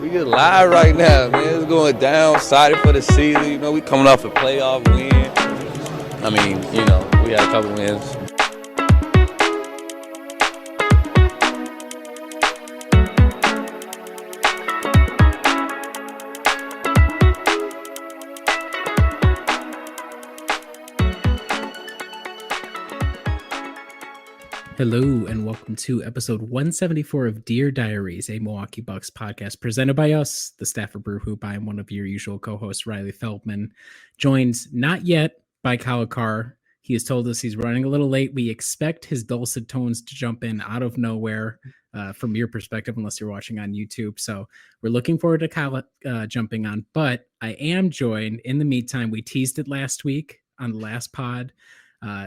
We get live right now, man. It's going down. Excited for the season. You know, we coming off a playoff win. I mean, you know, we had a couple wins. Hello and welcome to episode 174 of Diaries, a Milwaukee Bucks podcast presented by us, the Stafford Brew Hoop. I am one of your usual co-hosts, Riley Feldman, joined not yet by Kyle Carr. He has told us he's running a little late. We expect his dulcet tones to jump in out of nowhere from your perspective, unless you're watching on YouTube. So we're looking forward to Kyle jumping on, but I am joined in the meantime. We teased it last week on the last pod.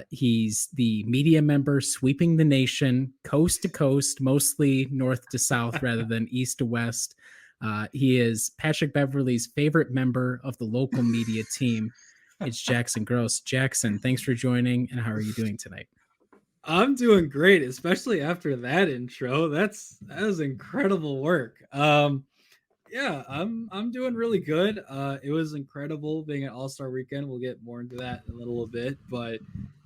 He's the media member sweeping the nation coast to coast, mostly north to south rather than east to west. He is Patrick Beverley's favorite member of the local media team. It's Jackson Gross. Jackson, thanks for joining. And how are you doing tonight? I'm doing great, especially after that intro. That was incredible work. Yeah, I'm doing really good. It was incredible being at All-Star Weekend. We'll get more into that in a little bit, but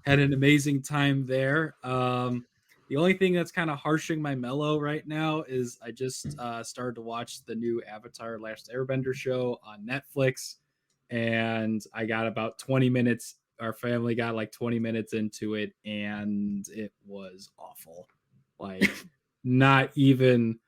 had an amazing time there. The only thing that's kind of harshing my mellow right now is I just started to watch the new Avatar Last Airbender show on Netflix, and I got about 20 minutes. Our family got like 20 minutes into it, and it was awful. Like not even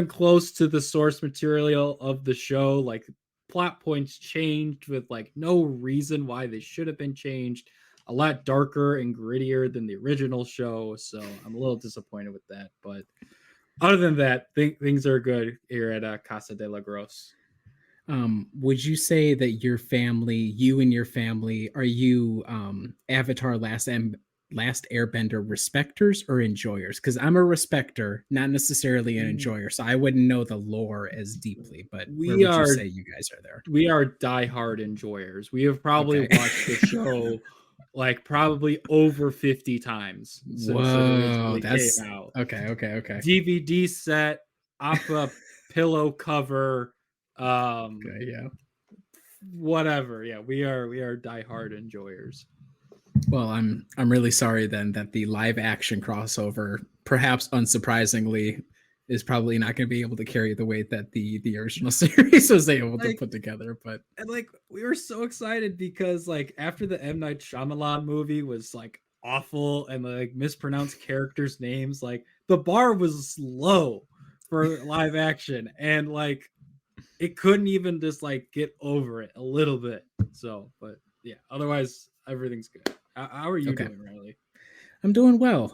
close to the source material of the show. Like plot points changed with like no reason why they should have been changed. A lot darker and grittier than the original show. So I'm a little disappointed with that. But other than that, things are good here at Casa de la Gross. Would you say that you and your family, are you Avatar Last Airbender respecters or enjoyers? Because I'm a respecter, not necessarily an enjoyer, so I wouldn't know the lore as deeply. But where would you say you guys are there? We are diehard enjoyers. We have probably watched the show like probably over 50 times since it originally came out. Okay. DVD set, opera pillow cover, whatever. Yeah, we are diehard enjoyers. Well, I'm really sorry then that the live action crossover, perhaps unsurprisingly, is probably not going to be able to carry the weight that the original series was able to put together. But we were so excited because like after the M. Night Shyamalan movie was like awful and like mispronounced characters' names, like the bar was low for live action, and like it couldn't even just like get over it a little bit. So, but yeah, otherwise everything's good. How are you doing, Riley? I'm doing well.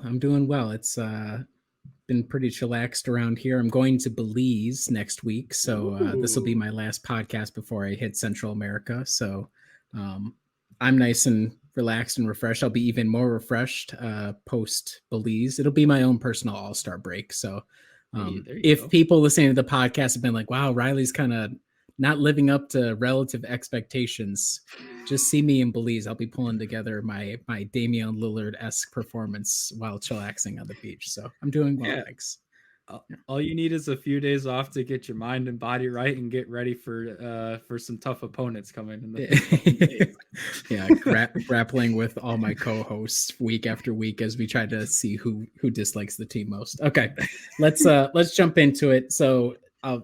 It's been pretty chillaxed around here. I'm going to Belize next week, so this will be my last podcast before I hit Central America. So I'm nice and relaxed and refreshed. I'll be even more refreshed post Belize. It'll be my own personal all-star break. So if people listening to the podcast have been like, wow, Riley's kind of not living up to relative expectations, just see me in Belize. I'll be pulling together my Damian Lillard-esque performance while chillaxing on the beach. So I'm doing well, thanks. All you need is a few days off to get your mind and body right and get ready for some tough opponents coming in the grappling with all my co-hosts week after week as we try to see who dislikes the team most. Okay, let's jump into it. So I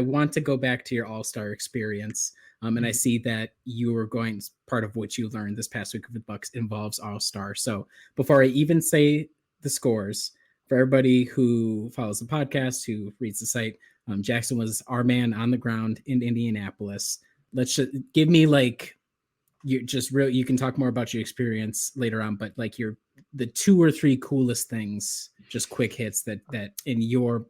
want to go back to your all-star experience. And I see that you are going, part of what you learned this past week with the Bucks involves all-star. So before I even say the scores, for everybody who follows the podcast, who reads the site, Jackson was our man on the ground in Indianapolis. Let's just give me like, you can talk more about your experience later on, but like the 2 or 3 coolest things, just quick hits that in your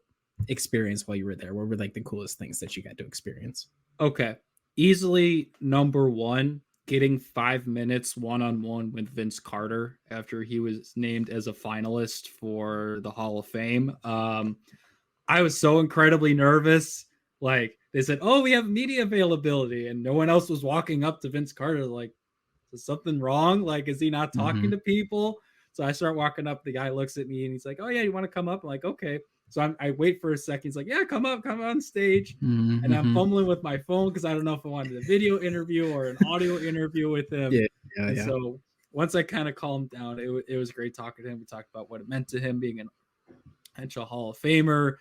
experience while you were there, what were like the coolest things that you got to experience? Okay. Easily number 1, getting 5 minutes one-on-one with Vince Carter after he was named as a finalist for the Hall of Fame. I was so incredibly nervous. Like they said, oh, we have media availability, and no one else was walking up to Vince Carter like, is something wrong? Like, is he not talking to people? So I start walking up. The guy looks at me and he's like, "Oh yeah, you want to come up?" I'm like, "Okay." So I wait for a second. He's like, "Yeah, come up, come on stage." Mm-hmm. And I'm fumbling with my phone because I don't know if I wanted a video interview or an audio interview with him. Yeah. So once I kind of calmed down, it was great talking to him. We talked about what it meant to him being an potential Hall of Famer.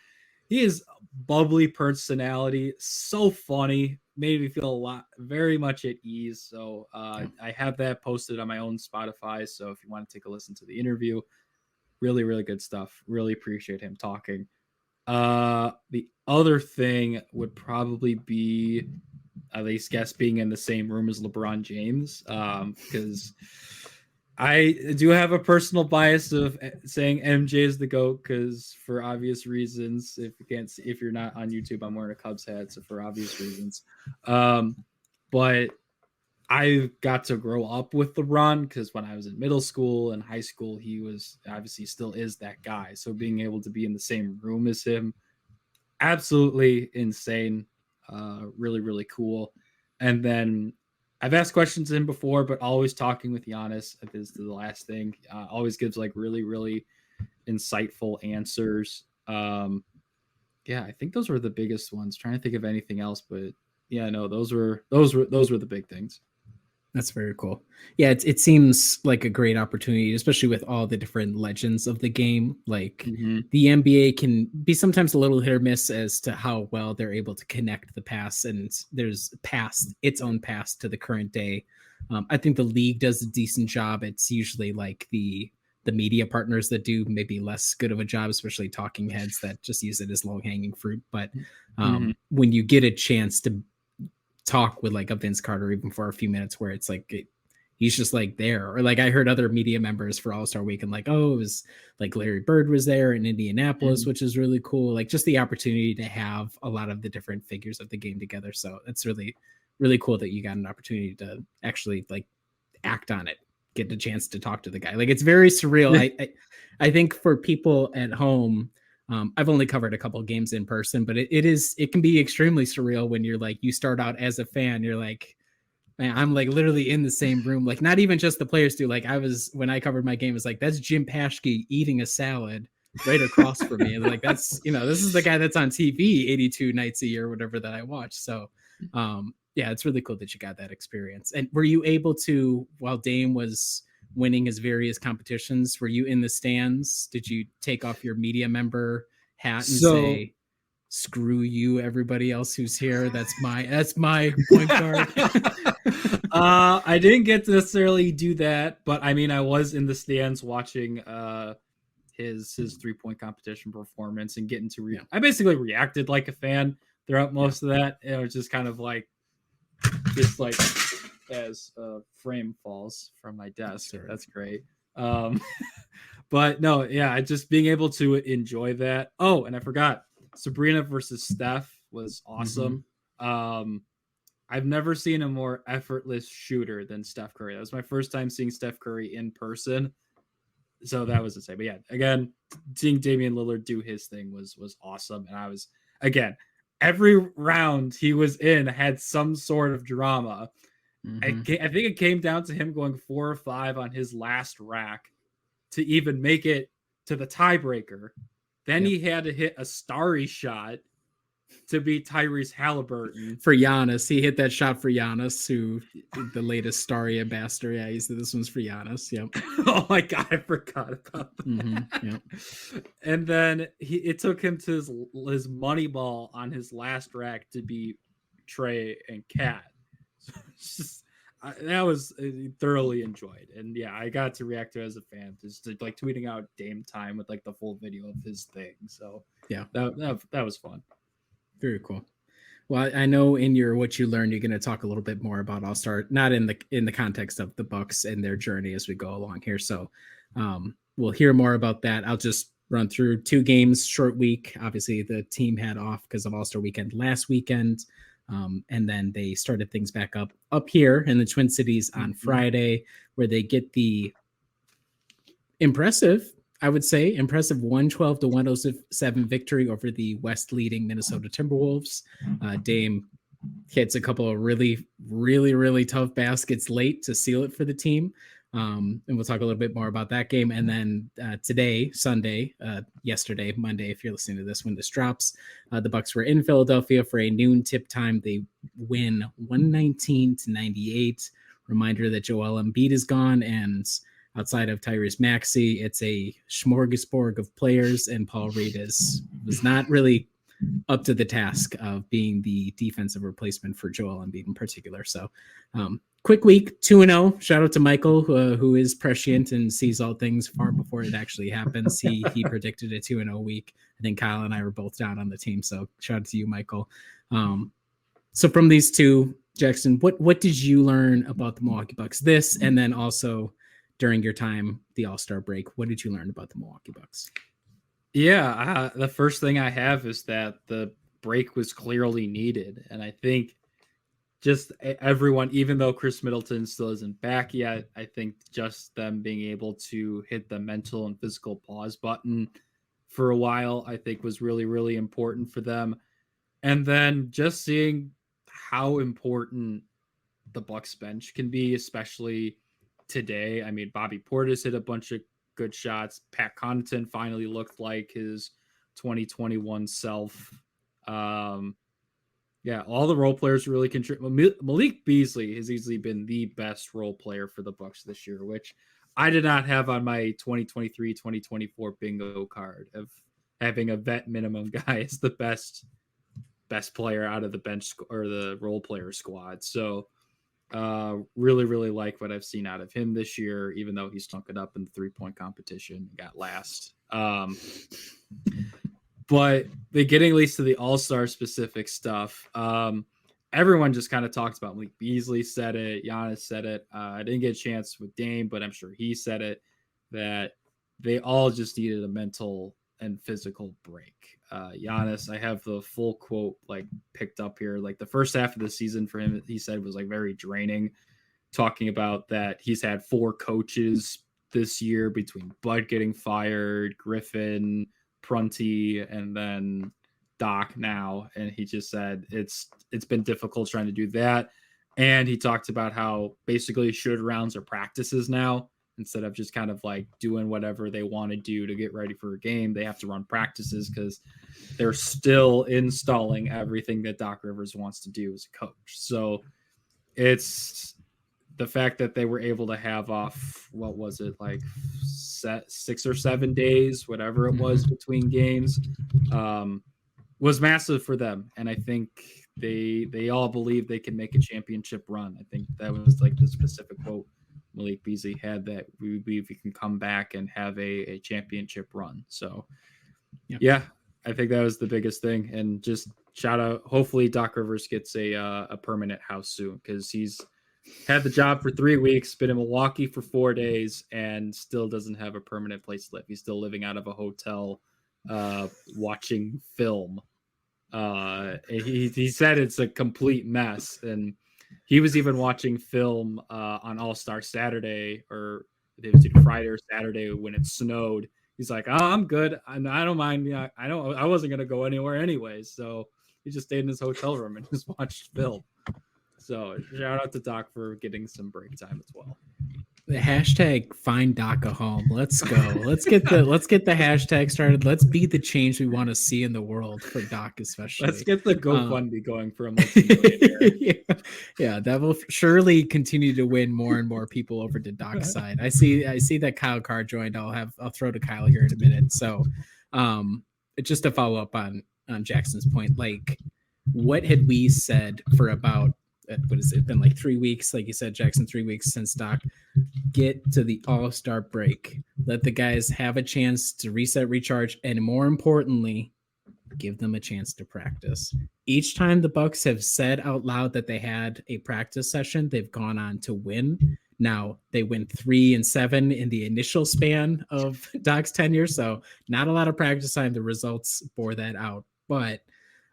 He is a bubbly personality, so funny, made me feel a lot, very much at ease. So I have that posted on my own Spotify. So if you want to take a listen to the interview, really, really good stuff. Really appreciate him talking. The other thing would probably be, at least guess, being in the same room as LeBron James, because I do have a personal bias of saying MJ is the GOAT, because for obvious reasons. If you can't see, if you're not on YouTube, I'm wearing a Cubs hat, so for obvious reasons. But I got to grow up with LeBron because when I was in middle school and high school, he was obviously still is that guy. So being able to be in the same room as him, absolutely insane. Really, really cool. And then I've asked questions to him before, but always talking with Giannis is the last thing. Always gives like really, really insightful answers. Yeah, I think those were the biggest ones. Trying to think of anything else, but yeah, no, those were the big things. That's very cool. Yeah, it seems like a great opportunity, especially with all the different legends of the game. Like the NBA can be sometimes a little hit or miss as to how well they're able to connect the past, and there's its own past to the current day. I think the league does a decent job. It's usually like the media partners that do maybe less good of a job, especially talking heads that just use it as low hanging fruit. But when you get a chance to talk with like a Vince Carter even for a few minutes where it's like he's just like there, or like I heard other media members for All-Star Weekend like, oh, it was like Larry Bird was there in Indianapolis, which is really cool. Like just the opportunity to have a lot of the different figures of the game together. So it's really, really cool that you got an opportunity to actually like act on it, get the chance to talk to the guy. Like it's very surreal. I think for people at home, I've only covered a couple of games in person, but it can be extremely surreal when you're like, you start out as a fan, you're like, man, I'm like literally in the same room. Like not even just the players do. Like when I covered my game, it was like, that's Jim Paschke eating a salad right across from me. And like, that's, this is the guy that's on TV 82 nights a year, whatever that I watch. So, yeah, it's really cool that you got that experience. And were you able to, while Dame was winning his various competitions, were you in the stands? Did you take off your media member hat and say, screw you, everybody else who's here? That's my point guard. I didn't get to necessarily do that, but I mean, I was in the stands watching his 3-point competition performance and getting to I basically reacted like a fan throughout most of that. It was just kind of like, just like as a frame falls from my desk. Sure. That's great. But no, yeah, just being able to enjoy that. Oh, and I forgot, Sabrina versus Steph was awesome. I've never seen a more effortless shooter than Steph Curry. That was my first time seeing Steph Curry in person. So that was insane. But yeah, again, seeing Damian Lillard do his thing was awesome. And I was, again, every round he was in had some sort of drama. I think it came down to him going 4 or 5 on his last rack to even make it to the tiebreaker. Then he had to hit a starry shot to beat Tyrese Halliburton. For Giannis. He hit that shot for Giannis, who the latest starry ambassador. Yeah, he said this one's for Giannis. Yep. Oh my God, I forgot about that. And then it took him to his money ball on his last rack to beat Trey and Kat. That was thoroughly enjoyed. And yeah, I got to react to it as a fan, just like tweeting out Dame time with like the full video of his thing. So yeah, that was fun. Very cool. Well, I know in your what you learned, you're going to talk a little bit more about All-Star, not in the context of the Bucks and their journey as we go along here. So we'll hear more about that. I'll just run through 2 games, short week. Obviously, the team had off because of All-Star weekend last weekend. And then they started things back up here in the Twin Cities on Friday, where they get the impressive 112-107 victory over the West leading Minnesota Timberwolves. Dame hits a couple of really, really, really tough baskets late to seal it for the team. And we'll talk a little bit more about that game. And then today, Sunday, yesterday, Monday, if you're listening to this when this drops, the Bucks were in Philadelphia for a noon tip time. They win 119-98. Reminder that Joel Embiid is gone, and outside of Tyrese Maxey, it's a smorgasbord of players, and Paul Reed was not really up to the task of being the defensive replacement for Joel Embiid in particular. So quick week, 2-0. Shout out to Michael, who is prescient and sees all things far before it actually happens. He predicted a 2-0 week. I think Kyle and I were both down on the team. So shout out to you, Michael. So from these two, Jackson, what did you learn about the Milwaukee Bucks this, and then also during your time, the All-Star break, what did you learn about the Milwaukee Bucks? Yeah, the first thing I have is that the break was clearly needed. And I think just everyone, even though Chris Middleton still isn't back yet, I think just them being able to hit the mental and physical pause button for a while, I think was really, really important for them. And then just seeing how important the Bucks bench can be, especially today. I mean, Bobby Portis hit a bunch of good shots. Pat Connaughton finally looked like his 2021 self. Yeah, all the role players really contribute. Malik Beasley has easily been the best role player for the Bucks this year, which I did not have on my 2023-2024 bingo card of having a vet minimum guy as the best player out of the bench or the role player squad. So really, really like what I've seen out of him this year, even though he stunk it up in the 3-point competition and got last. But getting at least to the All-Star specific stuff, everyone just kind of talked about Malik Beasley said it, Giannis said it. I didn't get a chance with Dame, but I'm sure he said it, that they all just needed a mental and physical break. Giannis, I have the full quote like picked up here. Like the first half of the season for him, he said was like very draining, talking about that he's had 4 coaches this year between Bud getting fired, Griffin, Prunty, and then Doc now. And he just said it's been difficult trying to do that. And he talked about how basically shoot rounds are practices now. Instead of just kind of like doing whatever they want to do to get ready for a game, they have to run practices because they're still installing everything that Doc Rivers wants to do as a coach. So it's the fact that they were able to have off, what was it, like 6 or 7 days, whatever it was between games, was massive for them. And I think they all believe they can make a championship run. I think that was like the specific quote Malik Beasley had, that we believe we can come back and have a championship run. So yeah, I think that was the biggest thing. And just shout out, hopefully Doc Rivers gets a permanent house soon, because he's had the job for 3 weeks, been in Milwaukee for 4 days, and still doesn't have a permanent place to live. He's still living out of a hotel, watching film. He said it's a complete mess, and he was even watching film on All-Star Saturday, or it was either Friday or Saturday when it snowed. He's like, "Oh, I'm good. I don't mind. I wasn't gonna go anywhere anyways." So he just stayed in his hotel room and just watched film. So shout out to Doc for getting some break time as well. The hashtag find Doc a home. Let's go. Let's get the hashtag started. Let's be the change we want to see in the world for Doc, especially. Let's get the GoFundMe going for him. Yeah, that will surely continue to win more and more people over to Doc's side. I see that Kyle Carr joined. I'll throw to Kyle here in a minute. So just to follow up on Jackson's point, like what had we said for about, what has it been, like 3 weeks? Like you said, Jackson, 3 weeks since Doc. Get to the All-Star break. Let the guys have a chance to reset, recharge, and more importantly, give them a chance to practice. Each time the Bucks have said out loud that they had a practice session, they've gone on to win. Now they went 3-7 in the initial span of Doc's tenure, so not a lot of practice time. The results bore that out. But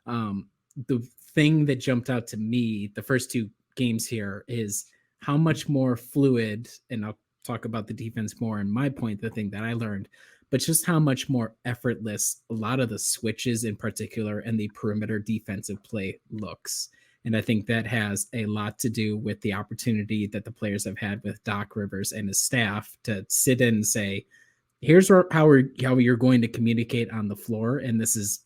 the thing that jumped out to me, the first 2 games here, is how much more fluid, and I'll talk about the defense more in my point, the thing that I learned, but just how much more effortless a lot of the switches in particular and the perimeter defensive play looks. And I think that has a lot to do with the opportunity that the players have had with Doc Rivers and his staff to sit in and say, here's how you're going to communicate on the floor. And this is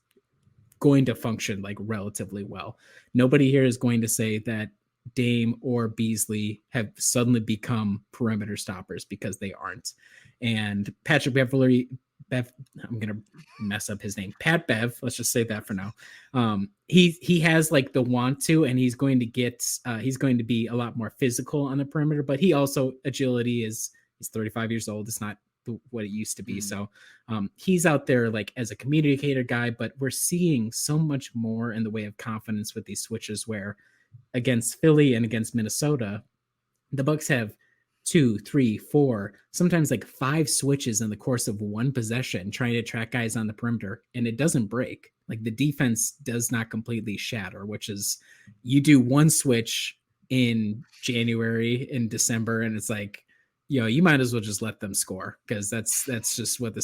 going to function like relatively well. Nobody here is going to say that Dame or Beasley have suddenly become perimeter stoppers, because they aren't. And Patrick Beverly, I'm gonna mess up his name, Pat Bev, let's just say that for now. He has like the want to, and he's going to be a lot more physical on the perimeter, but he also, agility he's 35 years old. It's not what it used to be. So he's out there like as a communicator guy, but we're seeing so much more in the way of confidence with these switches, where against Philly and against Minnesota, the Bucks have 2, 3, 4, sometimes like 5 switches in the course of one possession trying to track guys on the perimeter, and it doesn't break. Like the defense does not completely shatter, which is, you do one switch in January, in December, and it's like, you might as well just let them score, because that's just what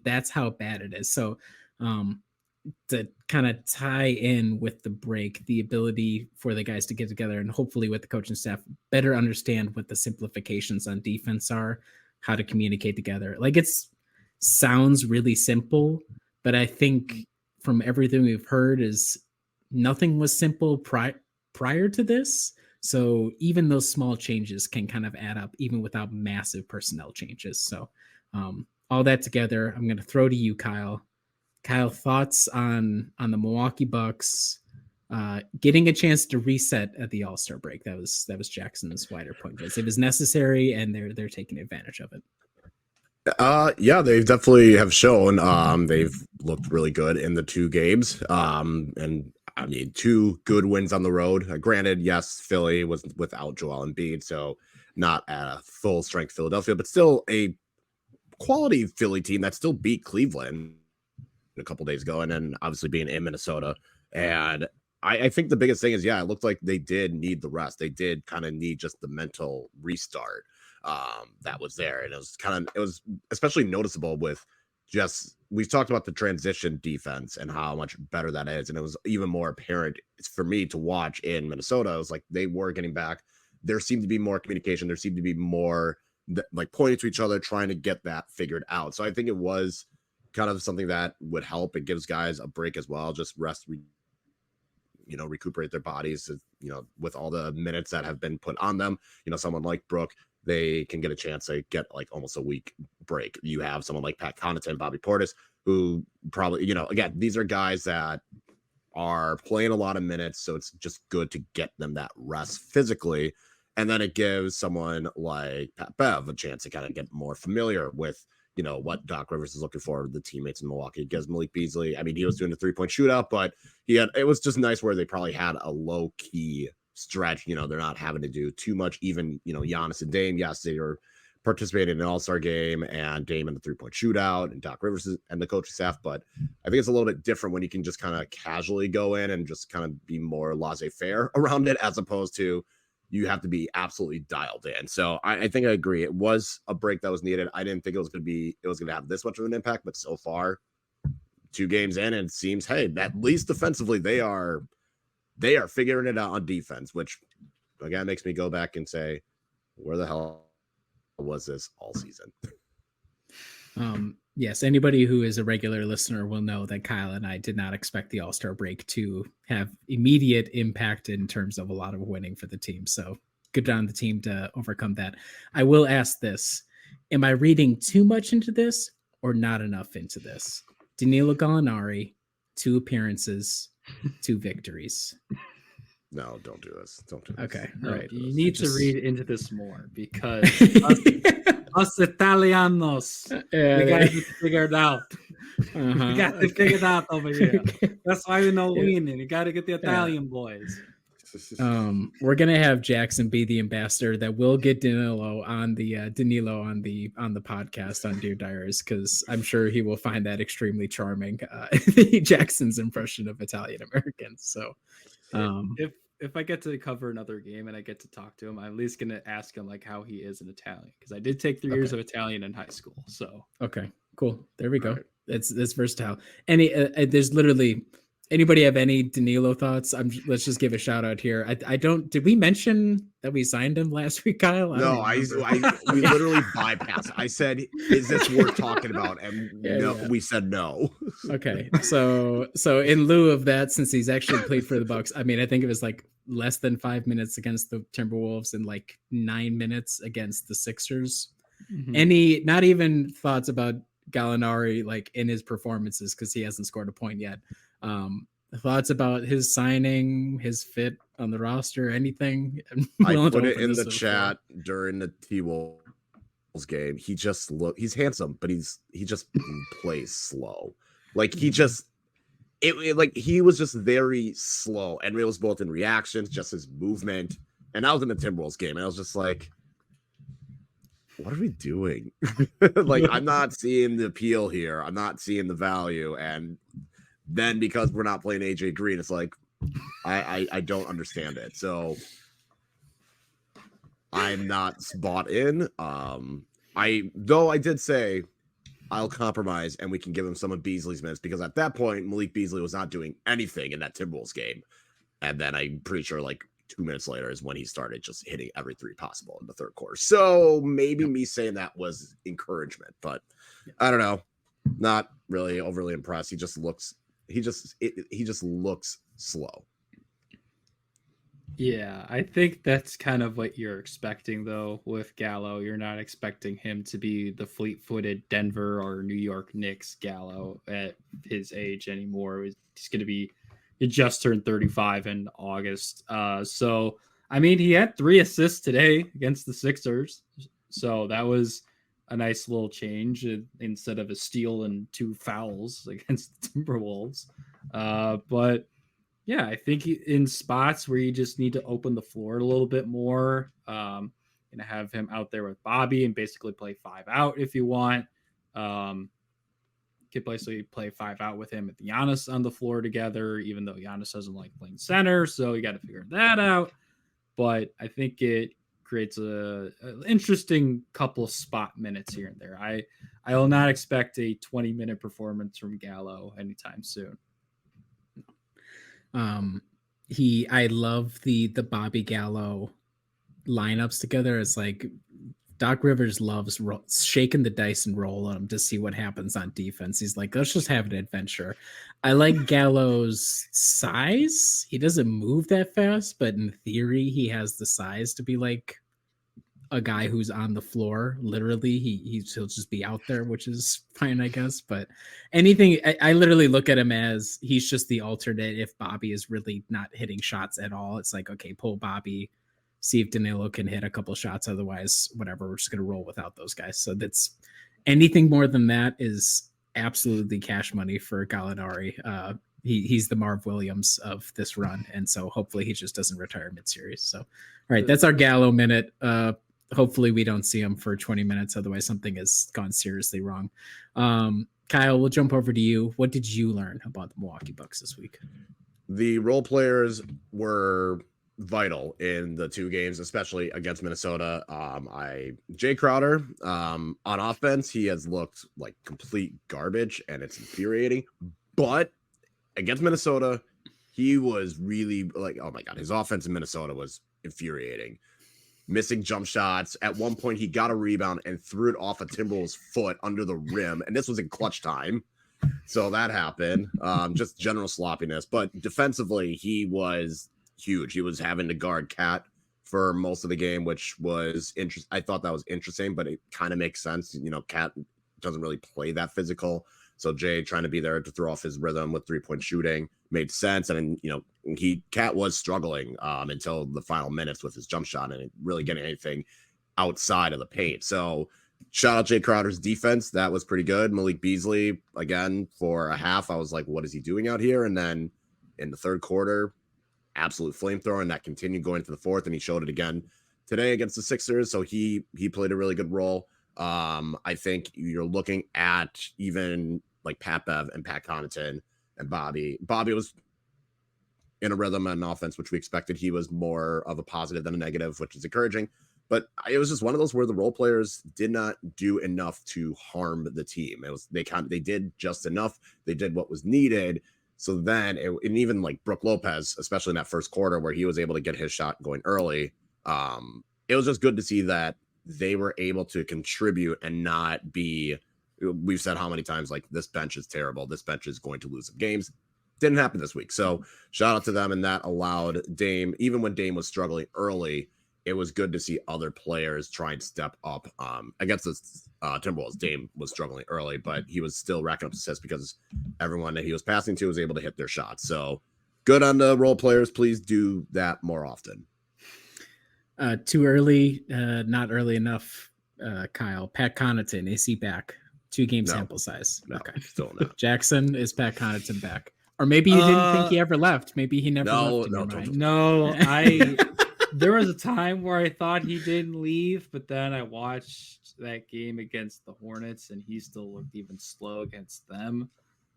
that's how bad it is. So to kind of tie in with the break, the ability for the guys to get together and hopefully with the coaching staff better understand what the simplifications on defense are, how to communicate together. Like sounds really simple, but I think from everything we've heard is nothing was simple prior to this. So even those small changes can kind of add up even without massive personnel changes. So all that together, I'm going to throw to you, Kyle. Kyle, thoughts on the Milwaukee Bucks getting a chance to reset at the All-Star break? That was Jackson's wider point. It was necessary, and they're taking advantage of it. Yeah, they definitely have shown they've looked really good in the 2 games. And I mean, 2 good wins on the road. Granted, yes, Philly was without Joel Embiid, so not at a full strength Philadelphia, but still a quality Philly team that still beat Cleveland a couple days ago, and then obviously being in Minnesota. And I think the biggest thing is, it looked like they did need the rest. They did kind of need just the mental restart that was there. And it was especially noticeable with we've talked about the transition defense and how much better that is. And it was even more apparent for me to watch in Minnesota. It was like they were getting back. There seemed to be more communication. There seemed to be more like pointing to each other, trying to get that figured out. So I think it was kind of something that would help. It gives guys a break as well, just rest, recuperate their bodies, with all the minutes that have been put on them. Someone like Brook, they can get a chance to get like almost a week break. You have someone like Pat Connaughton, Bobby Portis, who probably, again, these are guys that are playing a lot of minutes, so it's just good to get them that rest physically. And then it gives someone like Pat Bev a chance to kind of get more familiar with what Doc Rivers is looking for, the teammates in Milwaukee. It gives Malik Beasley, I mean, he was doing the 3-point shootout, but it was just nice where they probably had a low key stretch. They're not having to do too much. Even, Giannis and Dame, yes, they were participating in an all-star game, and Dame in the 3-point shootout, and Doc Rivers and the coaching staff. But I think it's a little bit different when you can just kind of casually go in and just kind of be more laissez-faire around it, as opposed to you have to be absolutely dialed in. So I think I agree. It was a break that was needed. I didn't think it was going to have this much of an impact, but so far 2 games in, and it seems, hey, at least defensively, they are figuring it out on defense, which again makes me go back and say, where the hell was this all season? Yes, anybody who is a regular listener will know that Kyle and I did not expect the All-Star break to have immediate impact in terms of a lot of winning for the team. So good on the team to overcome that. I will ask this. Am I reading too much into this or not enough into this? Danilo Gallinari, 2 appearances, 2 victories. No, don't do this. Don't do this. Okay. No, all right. you need to read into this more, because us Italianos, we got to figure it out. We got to figure it out over here. That's why we know winning. You got to get the Italian boys. We're gonna have Jackson be the ambassador that will get Danilo on the podcast on Dear Diaries, because I'm sure he will find that extremely charming. Jackson's impression of Italian Americans. So if I get to cover another game and I get to talk to him, I'm at least gonna ask him like how he is in Italian, because I did take 3 years of Italian in high school. So okay, cool. There we go. Right. It's versatile. And there's literally Anybody have any Danilo thoughts? Let's just give a shout out here. I don't. Did we mention that we signed him last week, Kyle? No, we literally bypassed. I said, "Is this worth talking about?" And we said no. Okay, so in lieu of that, since he's actually played for the Bucks, I mean, I think it was like less than 5 minutes against the Timberwolves and like 9 minutes against the Sixers. Mhm. Not even thoughts about Gallinari like in his performances because he hasn't scored a point yet. Thoughts about his signing, his fit on the roster, anything? I put it in the chat during the T-Wolves game. He's handsome, but he just plays slow. Like he just he was just very slow, and it was both in reactions, just his movement. And I was in the Timberwolves game, and I was just like, what are we doing? Like, I'm not seeing the appeal here. I'm not seeing the value. And then because we're not playing AJ Green, it's like, I don't understand it. So I'm not bought in. Though I did say I'll compromise and we can give him some of Beasley's minutes, because at that point, Malik Beasley was not doing anything in that Timberwolves game. And then I'm pretty sure like 2 minutes later is when he started just hitting every three possible in the third quarter. So maybe me saying that was encouragement, but I don't know. Not really overly impressed. He just looks slow. Yeah, I think that's kind of what you're expecting, though, with Gallo. You're not expecting him to be the fleet-footed Denver or New York Knicks Gallo at his age anymore. He's going to be, he just turned 35 in August. So, I mean, he had 3 assists today against the Sixers. So that was a nice little change instead of a steal and 2 fouls against the Timberwolves. But yeah, I think in spots where you just need to open the floor a little bit more, and have him out there with Bobby and basically play 5 out if you want. Could basically play 5 out with him and Giannis on the floor together, even though Giannis doesn't like playing center, so you got to figure that out. But I think it creates an interesting couple spot minutes here and there. I will not expect a 20-minute performance from Gallo anytime soon. I love the Bobby Gallo lineups together. It's like Doc Rivers loves shaking the dice and rolling them to see what happens on defense. He's like, let's just have an adventure. I like Gallo's size. He doesn't move that fast, but in theory, he has the size to be like a guy who's on the floor. Literally, he'll just be out there, which is fine, I guess. But anything, I literally look at him as he's just the alternate. If Bobby is really not hitting shots at all, it's like, okay, pull Bobby, see if Danilo can hit a couple shots. Otherwise, whatever, we're just gonna roll without those guys. So that's anything more than that is absolutely cash money for Gallinari. He's the Marv Williams of this run, and so hopefully he just doesn't retire mid-series. So, all right, that's our Gallo minute. Hopefully we don't see him for 20 minutes. Otherwise, something has gone seriously wrong. Kyle, we'll jump over to you. What did you learn about the Milwaukee Bucks this week? The role players were vital in the 2 games, especially against Minnesota. Jay Crowder, on offense, he has looked like complete garbage, and it's infuriating. But against Minnesota, he was really like, oh my God, his offense in Minnesota was infuriating. Missing jump shots. At one point, he got a rebound and threw it off a Timberwolves' foot under the rim, and this was in clutch time. So that happened. Just general sloppiness. But defensively, he was huge. He was having to guard Cat for most of the game, which was interesting. I thought that was interesting, but it kind of makes sense. You know, Cat doesn't really play that physical. So Jay trying to be there to throw off his rhythm with 3-point shooting made sense. And, you know, Cat was struggling until the final minutes with his jump shot and really getting anything outside of the paint. So shout out Jay Crowder's defense. That was pretty good. Malik Beasley, again, for a half, I was like, what is he doing out here? And then in the third quarter, absolute flamethrower, and that continued going into the fourth, and he showed it again today against the Sixers. So he played a really good role. I think you're looking at even like Pat Bev and Pat Connaughton and Bobby. Bobby was in a rhythm and offense, which we expected. He was more of a positive than a negative, which is encouraging. But it was just one of those where the role players did not do enough to harm the team. It was they did just enough. They did what was needed. So then, and even like Brook Lopez, especially in that first quarter where he was able to get his shot going early, it was just good to see that they were able to contribute and not be, we've said how many times, like, this bench is terrible. This bench is going to lose some games. Didn't happen this week. So shout out to them. And that allowed Dame, even when Dame was struggling early, it was good to see other players try and step up against the Timberwolves. Dame was struggling early, but he was still racking up assists because everyone that he was passing to was able to hit their shots. So good on the role players. Please do that more often. Too early, not early enough, Kyle. Pat Connaughton, is he back? 2-game sample size. No, okay. Still not. Jackson, is Pat Connaughton back? Or maybe you didn't think he ever left. Maybe he never left in your mind. No, there was a time where I thought he didn't leave, but then I watched that game against the Hornets and he still looked even slow against them.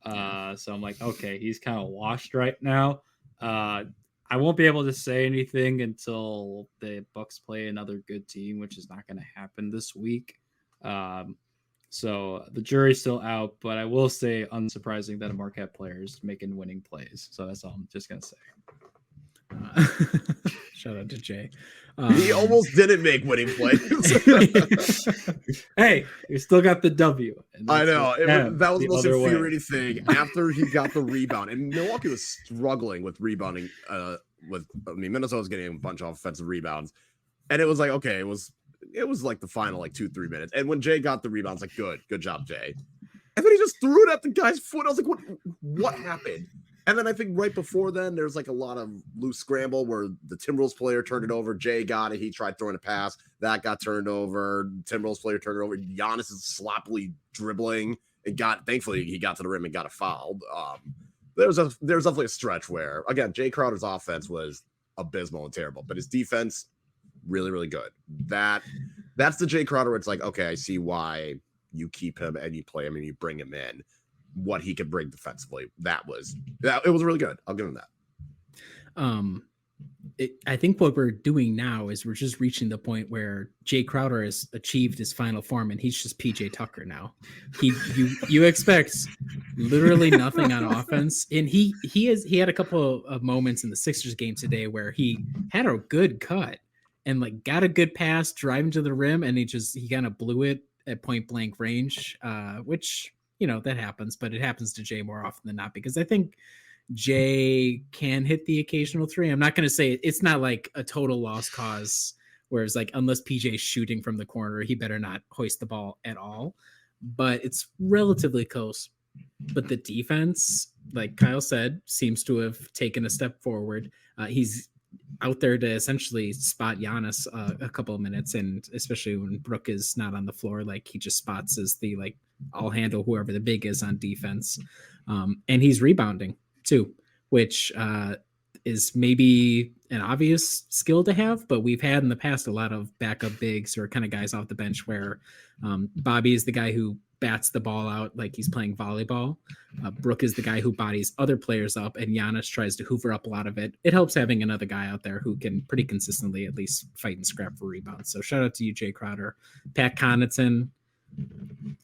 So I'm like, okay, he's kind of washed right now. I won't be able to say anything until the Bucks play another good team, which is not going to happen this week. So the jury's still out, but I will say, unsurprising that a Marquette player is making winning plays. So that's all I'm just going to say. Shout out to Jay. He almost didn't make winning plays. Hey, you still got the W. I know. That was the most infuriating thing after he got the rebound. And Milwaukee was struggling with rebounding. Minnesota was getting a bunch of offensive rebounds. And it was like, okay, it was like the final 2-3 minutes. And when Jay got the rebounds, like, good job, Jay. And then he just threw it at the guy's foot. I was like, what happened? And then I think right before then, there's a lot of loose scramble where the Timberwolves player turned it over. Jay got it. He tried throwing a pass. That got turned over. Timberwolves player turned it over. Giannis is sloppily dribbling. Thankfully, he got to the rim and got a foul. There's definitely a stretch where, again, Jay Crowder's offense was abysmal and terrible, but his defense, really, really good. That's the Jay Crowder where it's like, okay, I see why you keep him and you play him and you bring him in. What he could bring defensively, it was really good. I'll give him that. I think what we're doing now is we're just reaching the point where Jay Crowder has achieved his final form and he's just PJ Tucker now. You expect literally nothing on offense, and he had a couple of moments in the Sixers game today where he had a good cut and got a good pass driving to the rim, and he kind of blew it at point blank range, which, that happens, but it happens to Jay more often than not, because I think Jay can hit the occasional three. I'm not going to say it's not like a total lost cause, whereas unless PJ's shooting from the corner, he better not hoist the ball at all, but it's relatively close. But the defense, like Kyle said, seems to have taken a step forward. He's out there to essentially spot Giannis a couple of minutes, and especially when Brook is not on the floor, he just spots as the I'll handle whoever the big is on defense. And he's rebounding too, which is maybe an obvious skill to have, but we've had in the past a lot of backup bigs or kind of guys off the bench where Bobby is the guy who bats the ball out like he's playing volleyball. Brook is the guy who bodies other players up, and Giannis tries to hoover up a lot of it. It helps having another guy out there who can pretty consistently at least fight and scrap for rebounds. So shout out to you, Jay Crowder. Pat Connaughton,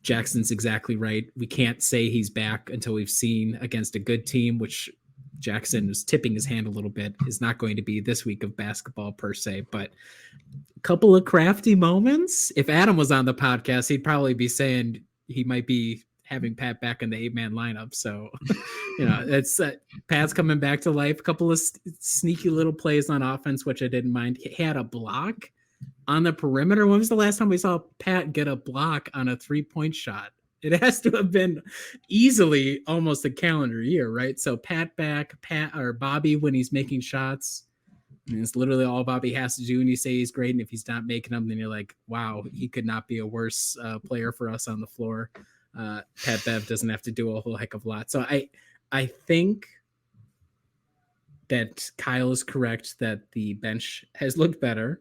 Jackson's exactly right. We can't say he's back until we've seen against a good team, which Jackson is tipping his hand a little bit, is not going to be this week of basketball per se, but a couple of crafty moments. If Adam was on the podcast, he'd probably be saying he might be having Pat back in the 8-man lineup. So, it's Pat's coming back to life. A couple of sneaky little plays on offense, which I didn't mind. He had a block on the perimeter. When was the last time we saw Pat get a block on a 3-point shot? It has to have been easily almost a calendar year, right? So Pat back, or Bobby when he's making shots. It's literally all Bobby has to do, and you say he's great, and if he's not making them, then you're like, wow, he could not be a worse player for us on the floor. Pat Bev doesn't have to do a whole heck of a lot. So I think that Kyle is correct that the bench has looked better,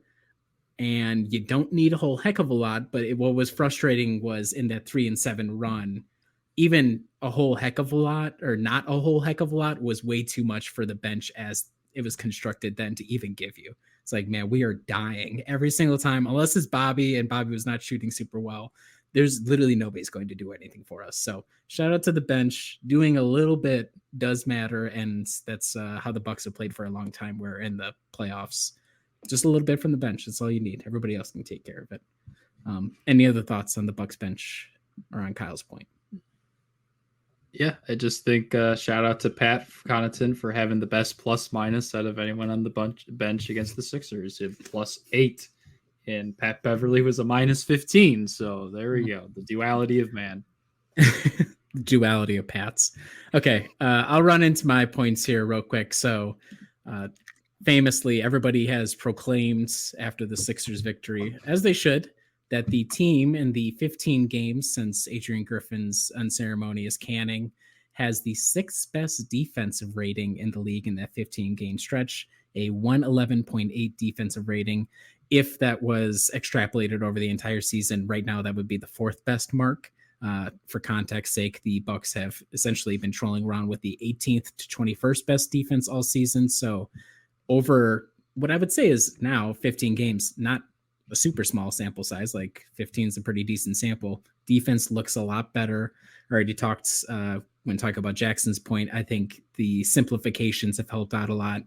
and you don't need a whole heck of a lot. But what was frustrating was in that 3-7 run, even a whole heck of a lot or not a whole heck of a lot was way too much for the bench as it was constructed then to even give you. It's like, man, we are dying every single time, unless it's Bobby, and Bobby was not shooting super well. there's literally nobody's going to do anything for us. So shout out to the bench. Doing a little bit does matter, and that's how the Bucks have played for a long time. Where in the playoffs, just a little bit from the bench. That's all you need. Everybody else can take care of it. Any other thoughts on the Bucks bench or on Kyle's point? Yeah, I just think shout out to Pat Connaughton for having the best plus minus out of anyone on the bench against the Sixers. He had +8, and Pat Beverly was a -15. So there we go. The duality of man. Duality of Pats. Okay, I'll run into my points here real quick. So famously, everybody has proclaimed after the Sixers victory, as they should, that the team in the 15 games since Adrian Griffin's unceremonious canning has the 6th best defensive rating in the league in that 15-game stretch, a 111.8 defensive rating. If that was extrapolated over the entire season, right now that would be the 4th best mark. For context sake, the Bucks have essentially been trolling around with the 18th to 21st best defense all season. So over what I would say is now 15 games, not a super small sample size, like 15 is a pretty decent sample. Defense looks a lot better. Already talked when talking about Jackson's point. I think the simplifications have helped out a lot.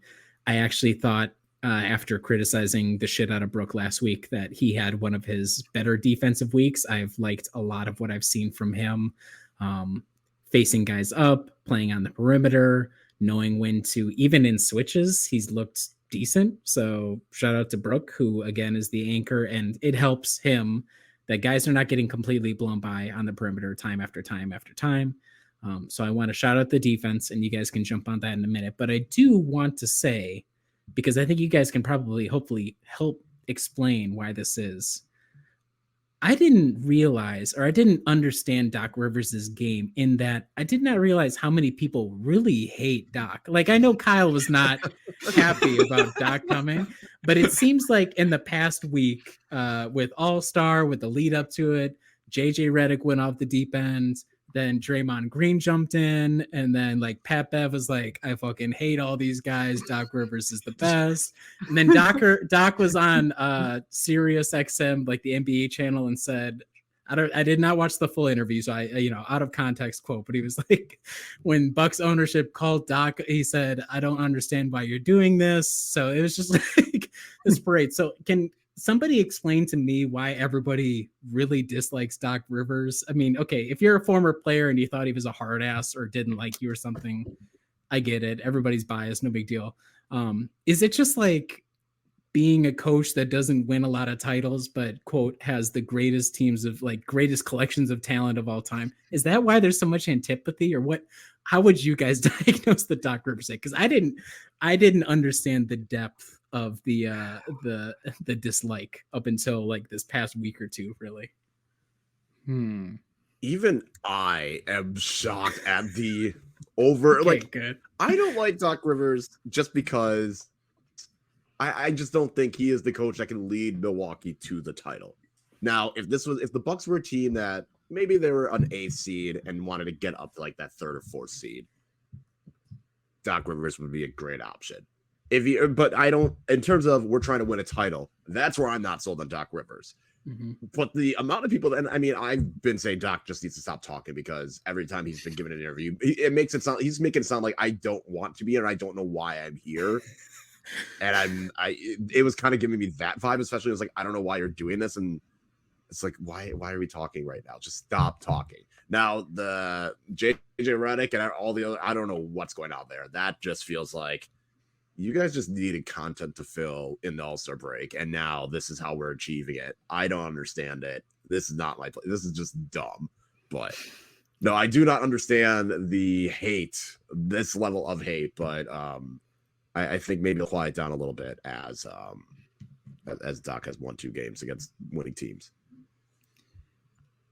I actually thought after criticizing the shit out of Brook last week that he had one of his better defensive weeks. I've liked a lot of what I've seen from him, facing guys up, playing on the perimeter, knowing when to, even in switches, he's looked decent. So shout out to Brook, who again is the anchor, and it helps him that guys are not getting completely blown by on the perimeter time after time after time. So I want to shout out the defense, and you guys can jump on that in a minute. But I do want to say, because I think you guys can probably hopefully help explain why this is. I didn't realize, or I didn't understand Doc Rivers' game in that I did not realize how many people really hate Doc. Like, I know Kyle was not happy about Doc coming, but it seems like in the past week with All-Star, with the lead up to it, JJ Redick went off the deep end. Then Draymond Green jumped in, and then like Pat Bev was like, I fucking hate all these guys. Doc Rivers is the best. And then Doc was on Sirius XM, like the NBA channel, and said, I did not watch the full interview, so I out of context quote, but he was like, when Bucks ownership called Doc, he said, I don't understand why you're doing this. So it was just like this parade. So can somebody explain to me why everybody really dislikes Doc Rivers? I mean, okay, if you're a former player and you thought he was a hard ass or didn't like you or something, I get it. Everybody's biased, no big deal. Is it just like being a coach that doesn't win a lot of titles, but quote, has the greatest teams of like greatest collections of talent of all time? Is that why there's so much antipathy, or what? How would you guys diagnose the Doc Rivers thing? Because I didn't understand the depth of the dislike up until like this past week or two, really. Even I am shocked at the over. Okay, like, good. I don't like Doc Rivers just because I just don't think he is the coach that can lead Milwaukee to the title. Now, if the Bucks were a team that maybe they were an 8th seed and wanted to get up to like that 3rd or 4th seed, Doc Rivers would be a great option. But I don't, in terms of we're trying to win a title, that's where I'm not sold on Doc Rivers. Mm-hmm. But the amount of people, and I mean, I've been saying Doc just needs to stop talking, because every time he's been given an interview, it makes it sound, he's making it sound like I don't want to be here and I don't know why I'm here. And it was kind of giving me that vibe, especially it was like, I don't know why you're doing this. And it's like, why are we talking right now? Just stop talking. Now, the JJ Redick and all the other, I don't know what's going on there. That just feels like you guys just needed content to fill in the All-Star break, and now this is how we're achieving it. I don't understand it. This is not my play. This is just dumb. But no, I do not understand the hate, this level of hate. But I think maybe it'll quiet down a little bit as Doc has won 2 games against winning teams.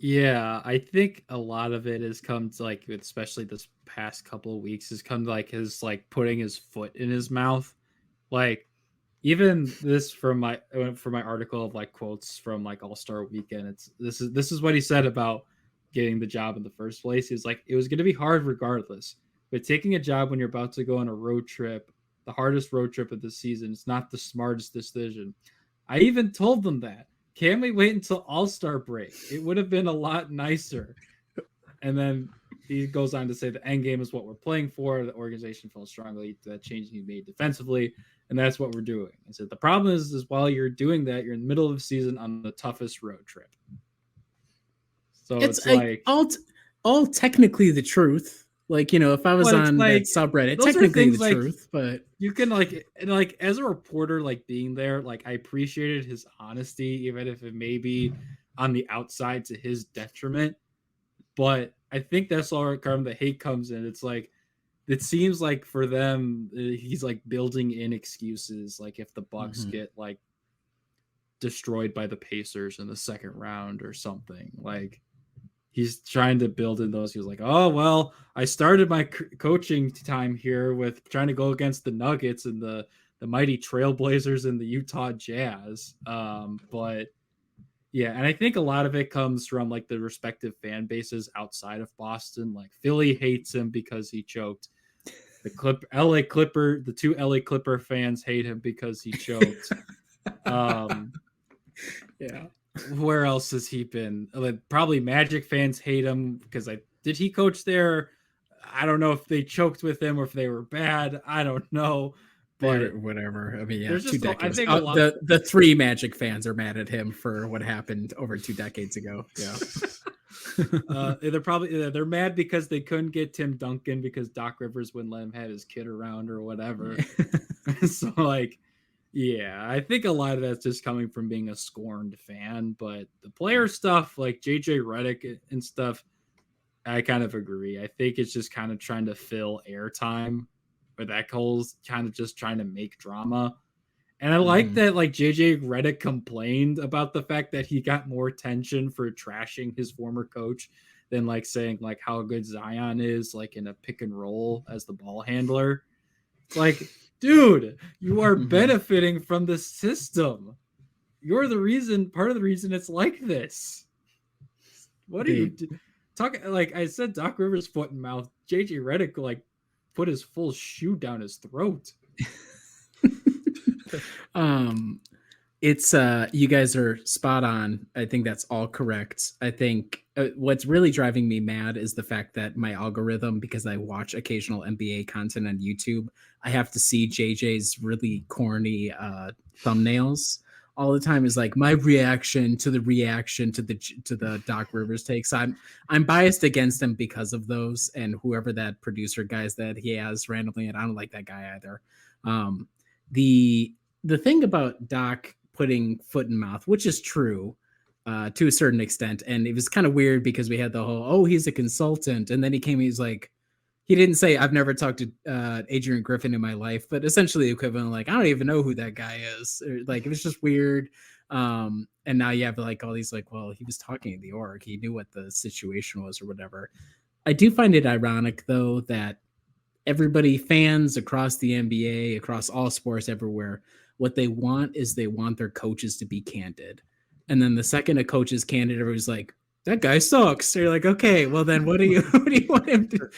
Yeah, I think a lot of it has come to like, especially this past couple of weeks, has come to like his like putting his foot in his mouth. Like, even this from my article of like quotes from like All-Star Weekend, this is what he said about getting the job in the first place. He's like, it was going to be hard regardless, but taking a job when you're about to go on a road trip, the hardest road trip of the season, it's not the smartest decision. I even told them that. can we wait until All-Star break? It would have been a lot nicer. And then he goes on to say the end game is what we're playing for. The organization felt strongly that change he made defensively, and that's what we're doing. He said the problem is while you're doing that, you're in the middle of the season on the toughest road trip. So it's like all technically the truth. Like, if I was on that subreddit, technically the truth, but you can like as a reporter, like being there, like I appreciated his honesty, even if it may be on the outside to his detriment. But I think that's all where the hate comes in. It's like, it seems like for them, he's like building in excuses. Like if the Bucks get like destroyed by the Pacers in the second round or something, like he's trying to build in those. He was like, oh, well, I started my coaching time here with trying to go against the Nuggets and the mighty Trailblazers and the Utah Jazz. But yeah, and I think a lot of it comes from like the respective fan bases outside of Boston. Like Philly hates him because he choked. The two LA Clipper fans hate him because he choked. Yeah. Where else has he been? Probably Magic fans hate him because did he coach there? I don't know if they choked with him or if they were bad. I don't know. But whatever. I mean, yeah, there's 2 decades. I think the 3 Magic fans are mad at him for what happened over 2 decades ago. Yeah. They're mad because they couldn't get Tim Duncan because Doc Rivers wouldn't let him have his kid around or whatever. So like, yeah, I think a lot of that's just coming from being a scorned fan. But the player stuff, like JJ Redick and stuff, I kind of agree. I think it's just kind of trying to fill airtime. But that Cole's kind of just trying to make drama. And I like that like JJ Redick complained about the fact that he got more attention for trashing his former coach than like saying like how good Zion is like in a pick and roll as the ball handler. Like, dude, you are benefiting from the system. You're part of the reason it's like this. What are you talking? Like I said, Doc Rivers foot and mouth. JJ Redick like put his full shoe down his throat. It's you guys are spot on. I think that's all correct. I think what's really driving me mad is the fact that my algorithm, because I watch occasional NBA content on YouTube, I have to see JJ's really corny thumbnails all the time. Is like my reaction to the Doc Rivers takes. I'm biased against him because of those, and whoever that producer guys that he has randomly, and I don't like that guy either. The thing about Doc putting foot in mouth, which is true to a certain extent, and it was kind of weird because we had the whole he's a consultant, and then he's like, he didn't say I've never talked to Adrian Griffin in my life, but essentially the equivalent, like I don't even know who that guy is. Like it was just weird. And now you have like all these like, well, he was talking to the org, he knew what the situation was or whatever. I do find it ironic though that everybody, fans across the NBA, across all sports everywhere, what they want is they want their coaches to be candid. And then the second a coach is candid, everybody's like, that guy sucks. So you're like, okay, well then what do you want him to,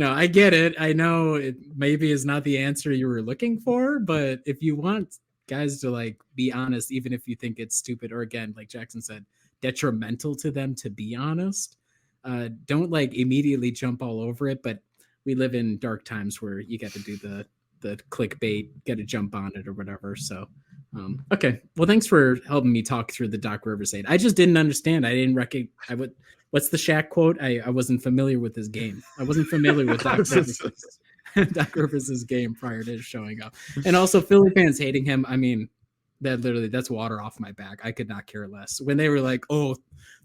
I get it. I know it maybe is not the answer you were looking for, but if you want guys to like be honest, even if you think it's stupid, or again, like Jackson said, detrimental to them to be honest, don't like immediately jump all over it. But we live in dark times where you got to do the clickbait, get to jump on it or whatever. So, okay. Well, thanks for helping me talk through the Doc Rivers hate. I just didn't understand. I didn't recognize. What's the Shaq quote? I wasn't familiar with his game. I wasn't familiar with Doc Rivers' game prior to showing up. And also Philly fans hating him. I mean, that's water off my back. I could not care less. When they were like, oh,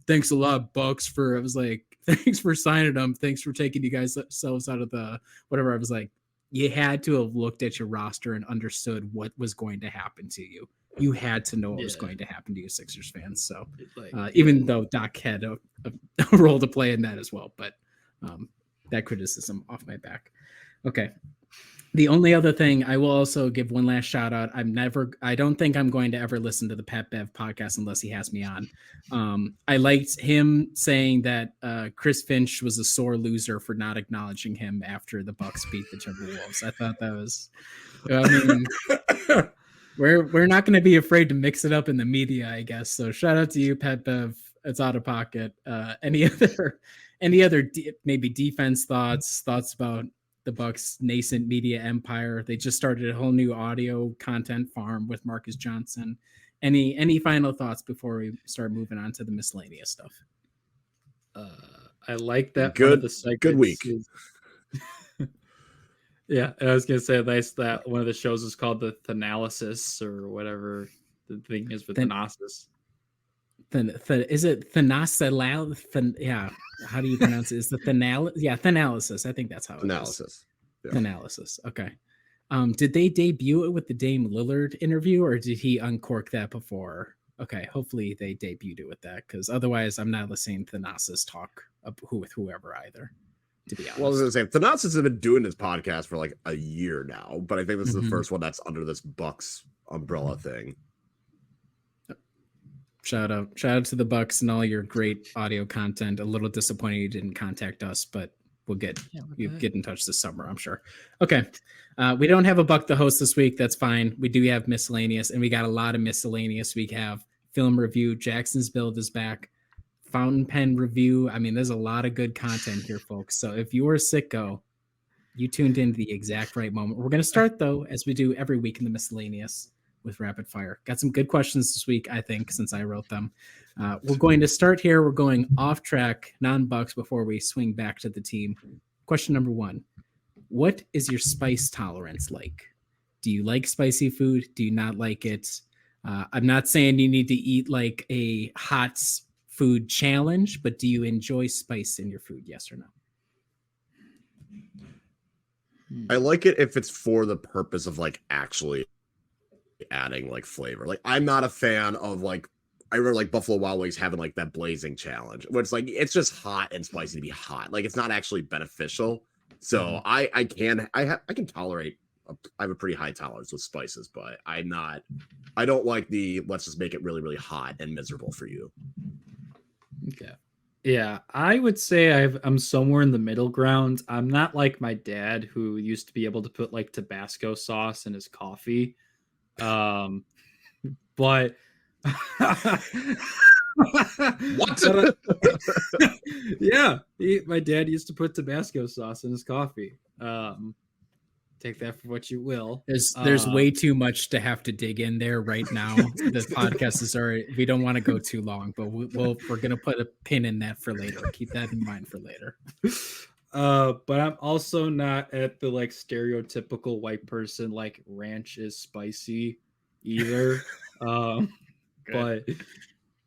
thanks a lot, Bucks, I was like, thanks for signing them. Thanks for taking you guys selves out of the whatever. I was like, you had to have looked at your roster and understood what was going to happen to you. You had to know what was going to happen to you, Sixers fans. So even though Doc had a role to play in that as well, but that criticism off my back. Okay. The only other thing, I will also give one last shout out. I don't think I'm going to ever listen to the Pat Bev podcast unless he has me on. I liked him saying that Chris Finch was a sore loser for not acknowledging him after the Bucks beat the Timberwolves. I thought that was, we're not going to be afraid to mix it up in the media, I guess. So shout out to you, Pet Bev. It's out of pocket. Any other maybe defense thoughts about the Bucks' nascent media empire? They just started a whole new audio content farm with Marcus Johnson. Any final thoughts before we start moving on to the miscellaneous stuff? I like that. Good week. Yeah, I was gonna say nice that one of the shows is called the Thanalysis or whatever the thing is with Thanasis. Is it Thanalysis? Yeah, how do you pronounce it? Is the Thanalysis? I think that's how it Analysis. is. Yeah. Thanalysis. Okay. Did they debut it with the Dame Lillard interview, or did he uncork that before? Okay, hopefully they debuted it with that, because otherwise I'm not listening to Thanasis talk with whoever either. To be honest. Well, I was gonna say Thanasis has been doing this podcast for like a year now, but I think this is the first one that's under this Bucks umbrella thing. Shout out to the Bucks and all your great audio content. A little disappointed you didn't contact us, but we'll get in touch this summer, I'm sure. Okay. We don't have a Buck the host this week. That's fine. We do have miscellaneous, and we got a lot of miscellaneous. We have film review. Jackson's Build is back. Fountain pen review. I mean, there's a lot of good content here, folks. So if you are a sicko, you tuned in the exact right moment. We're going to start, though, as we do every week in the miscellaneous, with rapid fire. Got some good questions this week, I think, since I wrote them. We're going to start here. We're going off track, non-Bucks, before we swing back to the team. Question number 1. What is your spice tolerance like? Do you like spicy food? Do you not like it? I'm not saying you need to eat like a hot food challenge, but do you enjoy spice in your food? Yes or no? I like it if it's for the purpose of like actually adding like flavor. Like I'm not a fan of like, I remember like Buffalo Wild Wings having like that blazing challenge where it's like it's just hot and spicy to be hot. Like it's not actually beneficial. So I can tolerate. I have a pretty high tolerance with spices, but I don't like the let's just make it really really hot and miserable for you. Okay. Yeah, I would say I'm somewhere in the middle ground. I'm not like my dad, who used to be able to put like Tabasco sauce in his coffee. But What? Yeah, my dad used to put Tabasco sauce in his coffee. Take that for what you will. There's way too much to have to dig in there right now. This podcast is already, we don't want to go too long, but we're going to put a pin in that for later. Keep that in mind for later. But I'm also not at the like stereotypical white person, like ranch is spicy either. But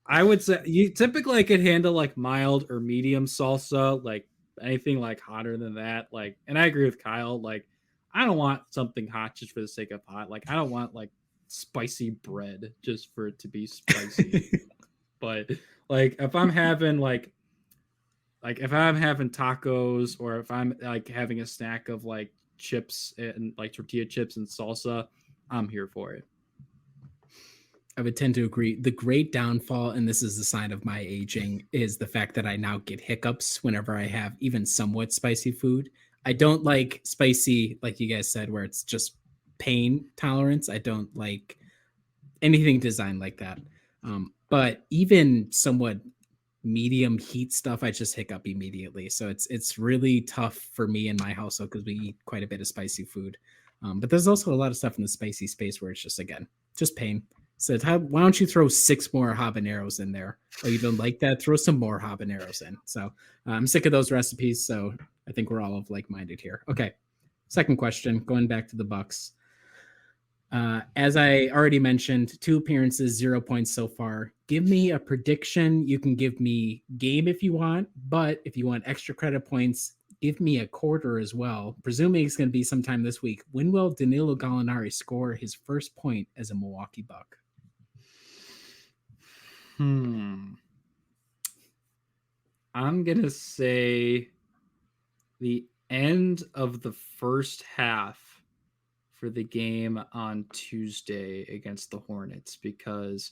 I would say you typically I could handle like mild or medium salsa, like anything like hotter than that. Like, and I agree with Kyle, like, I don't want something hot just for the sake of hot. Like, I don't want like spicy bread just for it to be spicy. But like, if I'm having if I'm having tacos, or if I'm like having a snack of like chips and like tortilla chips and salsa, I'm here for it. I would tend to agree. The great downfall, and this is the sign of my aging, is the fact that I now get hiccups whenever I have even somewhat spicy food. I don't like spicy, like you guys said, where it's just pain tolerance. I don't like anything designed like that. But even somewhat medium heat stuff, I just hiccup immediately. So it's really tough for me in my household because we eat quite a bit of spicy food. But there's also a lot of stuff in the spicy space where it's just, again, just pain. So why don't you throw 6 more habaneros in there? Or you don't like that? Throw some more habaneros in. So I'm sick of those recipes. So I think we're all of like-minded here. Okay. Second question, going back to the Bucks. As I already mentioned, 2 appearances, 0 points so far. Give me a prediction. You can give me game if you want, but if you want extra credit points, give me a quarter as well. Presuming it's going to be sometime this week. When will Danilo Gallinari score his first point as a Milwaukee Buck? I'm going to say the end of the first half for the game on Tuesday against the Hornets, because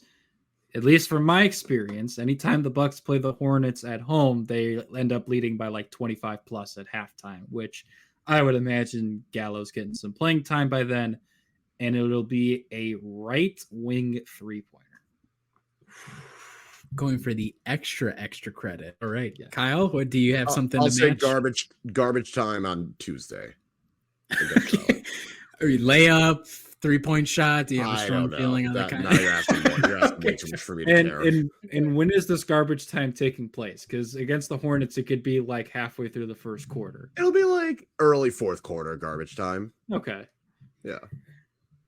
at least from my experience, anytime the Bucks play the Hornets at home, they end up leading by like 25 plus at halftime, which I would imagine Gallo's getting some playing time by then. and it'll be a right wing 3-pointer. Going for the extra credit. All right, Yeah. Kyle, what do you have something I'll to say match? garbage time on Tuesday. Okay. Are you layup, 3-point shot? Do you have a I strong don't know. feeling on that kind Now of? you're asking way too much for me to care. And when is this garbage time taking place? Because against the Hornets, it could be like halfway through the first quarter. It'll be like early fourth quarter garbage time. Okay. Yeah.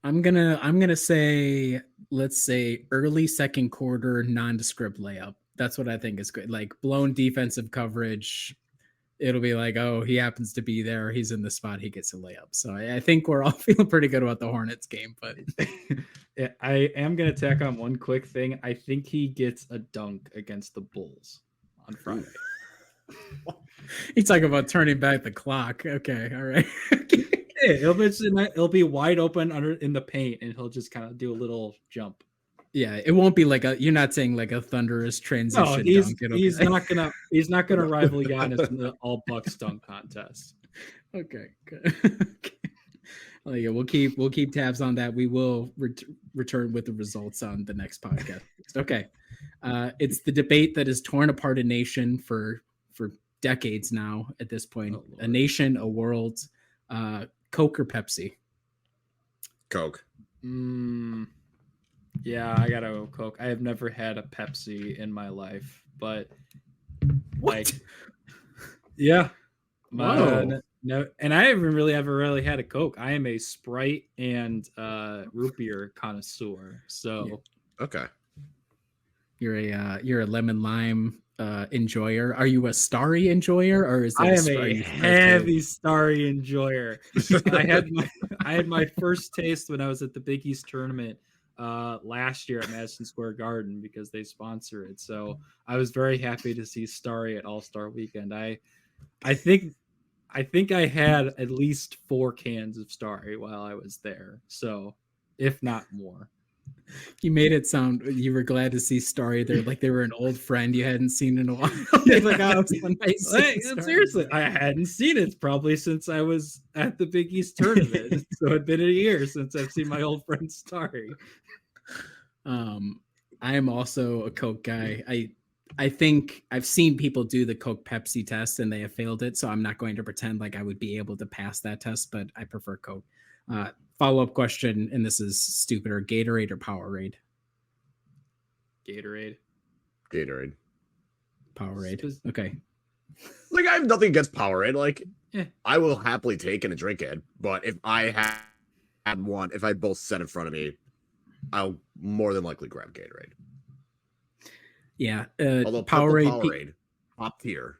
I'm gonna say, let's say early second quarter nondescript layup. That's what I think is good. Like blown defensive coverage. It'll be like, oh, he happens to be there. He's in the spot. He gets a layup. So I think we're all feeling pretty good about the Hornets game. But Yeah, I am going to tack on one quick thing. I think he gets a dunk against the Bulls on Friday. he's talking about turning back the clock. Okay, all right. Hey, it'll be wide open in the paint, and he'll just kind of do a little jump. Yeah, it won't be like you're not saying like a thunderous transition No, dunk. he's not gonna rival Giannis in the all Bucks dunk contest. Okay, good. Okay. Oh yeah, we'll keep tabs on that. We will return with the results on the next podcast. Okay, it's the debate that has torn apart a nation for decades now. At this point, a nation, a world. Coke or Pepsi? Coke. Yeah, I gotta go Coke. I have never had a Pepsi in my life, but what? Yeah. Whoa. No, and I haven't really ever had a Coke. I am a Sprite and root beer connoisseur. So okay, you're a lemon lime enjoyer. Are you a Starry enjoyer, or is it I am a heavy Starry enjoyer? I had my first taste when I was at the Big East tournament last year at Madison Square Garden because they sponsor it. So I was very happy to see Starry at All-Star Weekend. I think I had at least 4 cans of Starry while I was there. So if not more. You made it sound you were glad to see Starry there, like they were an old friend you hadn't seen in a while. Like, oh, it's so nice. Hey, seriously, I hadn't seen it probably since I was at the Big East tournament. So it'd been a year since I've seen my old friend Starry. I am also a Coke guy. I think I've seen people do the Coke Pepsi test and they have failed it, so I'm not going to pretend like I would be able to pass that test, but I prefer Coke. Follow-up question, and this is stupider: Gatorade or Powerade? Gatorade. Powerade. Okay. Like I have nothing against Powerade. Like Yeah. I will happily take and drink it, but if I had one, if I both set in front of me, I'll more than likely grab Gatorade. Yeah. Although Powerade, top tier.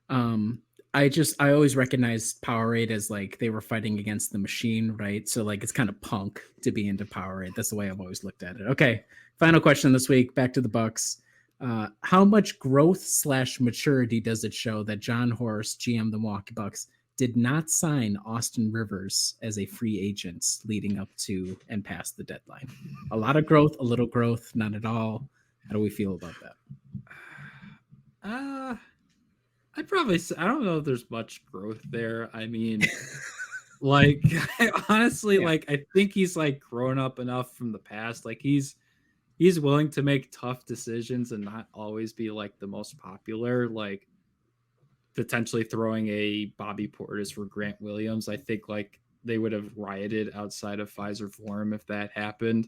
I always recognized Powerade as like they were fighting against the machine, right? So like it's kind of punk to be into Powerade. That's the way I've always looked at it. Okay, final question this week. Back to the Bucks. How much growth / maturity does it show that John Horst, GM of the Milwaukee Bucks, did not sign Austin Rivers as a free agent leading up to and past the deadline? A lot of growth, a little growth, not at all. How do we feel about that? I'd probably say, I don't know if there's much growth there. I mean, like, honestly, like, I think he's like grown up enough from the past. Like he's willing to make tough decisions and not always be like the most popular, like potentially throwing a Bobby Portis for Grant Williams. I think like they would have rioted outside of Pfizer Forum if that happened.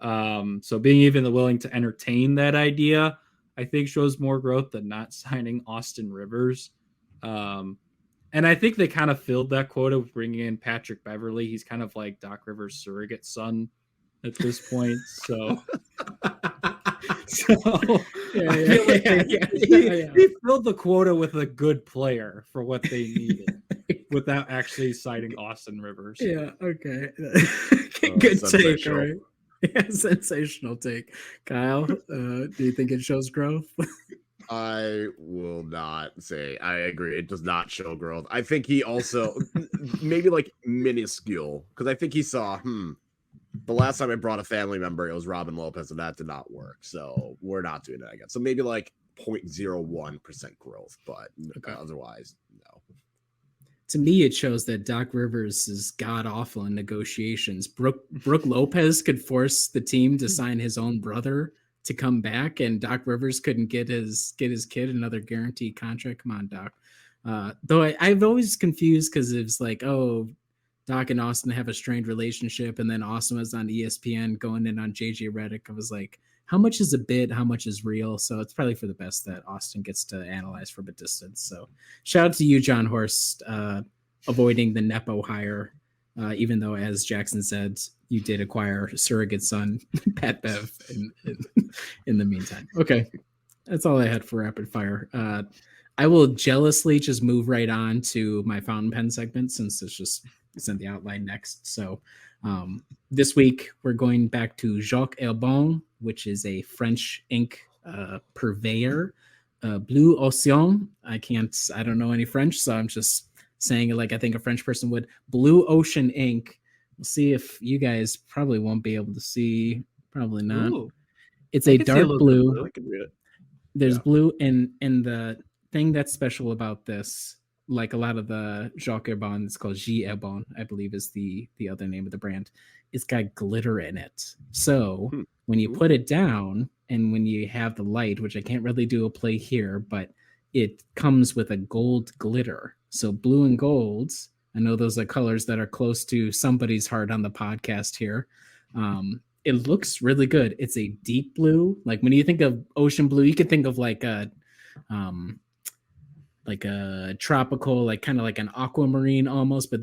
So being even willing to entertain that idea, I think shows more growth than not signing Austin Rivers. And I think they kind of filled that quota with bringing in Patrick Beverley. He's kind of like Doc Rivers' surrogate son at this point. So, he filled the quota with a good player for what they needed without actually citing Austin Rivers. Yeah. Okay. Good take. All right. Yeah, sensational take. Kyle, do you think it shows growth? I will not say I agree. It does not show growth. I think he also maybe like minuscule because I think he saw, the last time I brought a family member, it was Robin Lopez, and that did not work. So we're not doing that again. So maybe like 0.01% growth, but otherwise, no. to me, it shows that Doc Rivers is god awful in negotiations. Brooke Lopez could force the team to sign his own brother to come back, and Doc Rivers couldn't get his kid another guaranteed contract. Come on, Doc. Though I've always confused because it's like, oh, Doc and Austin have a strained relationship, and then Austin was on ESPN going in on JJ Redick. I was like, how much is a bit? How much is real? So it's probably for the best that Austin gets to analyze from a distance. So shout out to you, John Horst, avoiding the Nepo hire, even though, as Jackson said, you did acquire surrogate son, Pat Bev, in the meantime. Okay, that's all I had for rapid fire. I will jealously just move right on to my fountain pen segment since it's in the outline next. So this week we're going back to Jacques Herbin, which is a French ink purveyor. Blue Ocean. I don't know any French, so I'm just saying it like I think a French person would. Blue Ocean ink. We'll see if you guys probably won't be able to see. Probably not. Ooh, it's I a can see a dark little bit blue. of blue. I can read it. There's Yeah. blue, and the thing that's special about this, like a lot of the Jacques Herbin, it's called J. Herbin, I believe is the other name of the brand. It's got glitter in it. So when you put it down and when you have the light, which I can't really do a play here, but it comes with a gold glitter. So blue and golds, I know those are colors that are close to somebody's heart on the podcast here. It looks really good. It's a deep blue. Like when you think of ocean blue, you could think of like a tropical, like kind of like an aquamarine almost, but